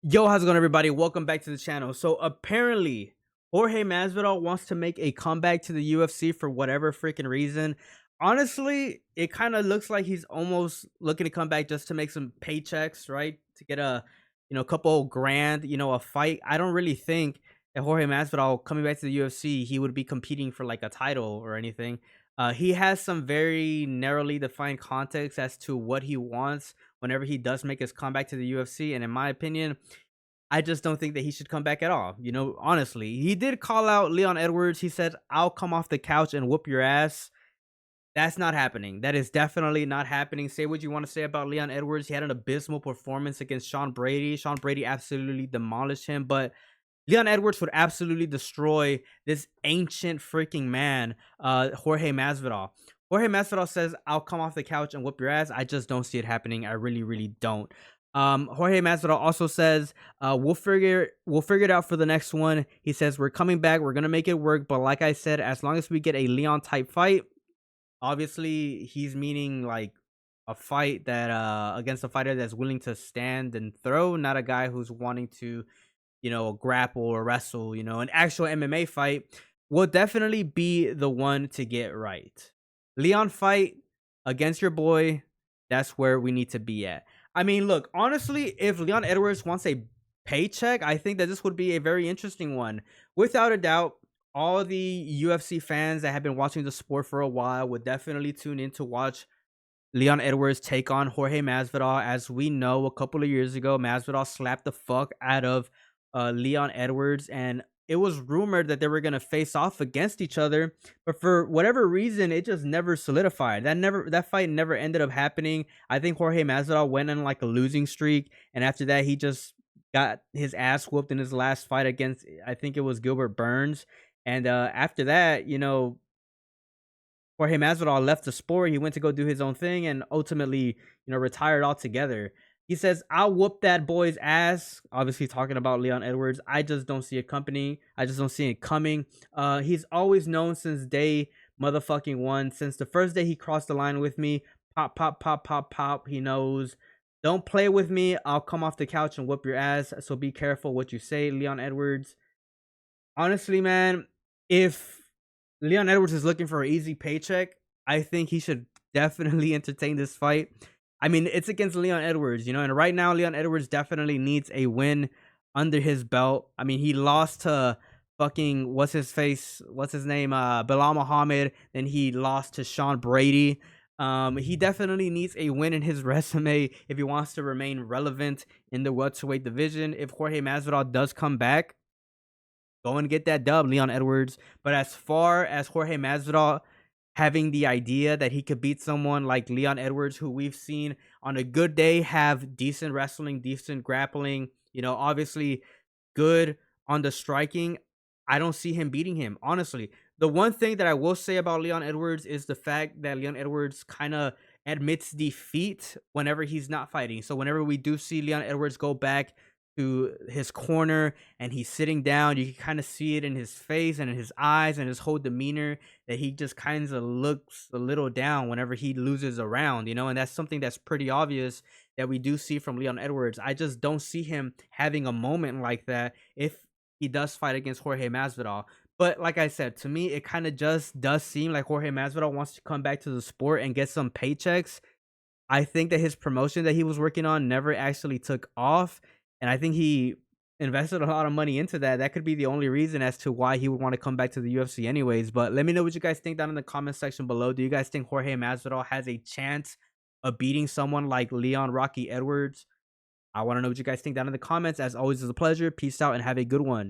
Yo, how's it going, everybody? Welcome back to the channel. So apparently, Jorge Masvidal wants to make a comeback to the UFC for whatever freaking reason. Honestly, it kind of looks like he's almost looking to come back just to make some paychecks, right? To get a, couple grand, a fight. I don't really think that Jorge Masvidal coming back to the UFC, he would be competing for like a title or anything. He has some very narrowly defined context as to what he wants whenever he does make his comeback to the UFC. And in my opinion, I just don't think that he should come back at all. Honestly, he did call out Leon Edwards. He said, "I'll come off the couch and whoop your ass." That's not happening. That is definitely not happening. Say what you want to say about Leon Edwards. He had an abysmal performance against Sean Brady. Sean Brady absolutely demolished him, but Leon Edwards would absolutely destroy this ancient freaking man, Jorge Masvidal. Jorge Masvidal says, "I'll come off the couch and whoop your ass." I just don't see it happening. I really, really don't. Jorge Masvidal also says, "We'll figure it out for the next one." He says, "We're coming back. We're gonna make it work." But like I said, as long as we get a Leon type fight, obviously he's meaning like a fight that against a fighter that's willing to stand and throw, not a guy who's wanting to grapple or wrestle, an actual MMA fight will definitely be the one to get right. Leon fight against your boy, that's where we need to be at. I mean, look, honestly, if Leon Edwards wants a paycheck, I think that this would be a very interesting one. Without a doubt, all the UFC fans that have been watching the sport for a while would definitely tune in to watch Leon Edwards take on Jorge Masvidal. As we know, a couple of years ago, Masvidal slapped the fuck out of Leon Edwards, and it was rumored that they were gonna face off against each other, but for whatever reason, it just never solidified. That fight never ended up happening. I think Jorge Masvidal went on like a losing streak, and after that, he just got his ass whooped in his last fight against, I think it was Gilbert Burns, and after that, Jorge Masvidal left the sport. He went to go do his own thing and ultimately, retired altogether. He says, "I'll whoop that boy's ass." Obviously, talking about Leon Edwards. I just don't see it company. I just don't see it coming. He's always known since day motherfucking one. Since the first day he crossed the line with me, pop, pop, pop, pop, pop. He knows. Don't play with me. I'll come off the couch and whoop your ass. So be careful what you say, Leon Edwards. Honestly, man, if Leon Edwards is looking for an easy paycheck, I think he should definitely entertain this fight. I mean, it's against Leon Edwards, and right now Leon Edwards definitely needs a win under his belt. I mean, he lost to fucking what's his name, Bilal Muhammad, then he lost to Sean Brady. He definitely needs a win in his resume if he wants to remain relevant in the welterweight division. If Jorge Masvidal does come back, go and get that dub, Leon Edwards. But as far as Jorge Masvidal having the idea that he could beat someone like Leon Edwards, who we've seen on a good day have decent wrestling, decent grappling, obviously good on the striking, I don't see him beating him, honestly. The one thing that I will say about Leon Edwards is the fact that Leon Edwards kind of admits defeat whenever he's not fighting. So whenever we do see Leon Edwards go back to his corner and he's sitting down, you can kind of see it in his face and in his eyes and his whole demeanor that he just kind of looks a little down whenever he loses a round, and that's something that's pretty obvious that we do see from Leon Edwards. I just don't see him having a moment like that if he does fight against Jorge Masvidal. But like I said, to me, it kind of just does seem like Jorge Masvidal wants to come back to the sport and get some paychecks. I think that his promotion that he was working on never actually took off, and I think he invested a lot of money into that. That could be the only reason as to why he would want to come back to the UFC anyways. But let me know what you guys think down in the comment section below. Do you guys think Jorge Masvidal has a chance of beating someone like Leon Rocky Edwards? I want to know what you guys think down in the comments. As always, it's a pleasure. Peace out and have a good one.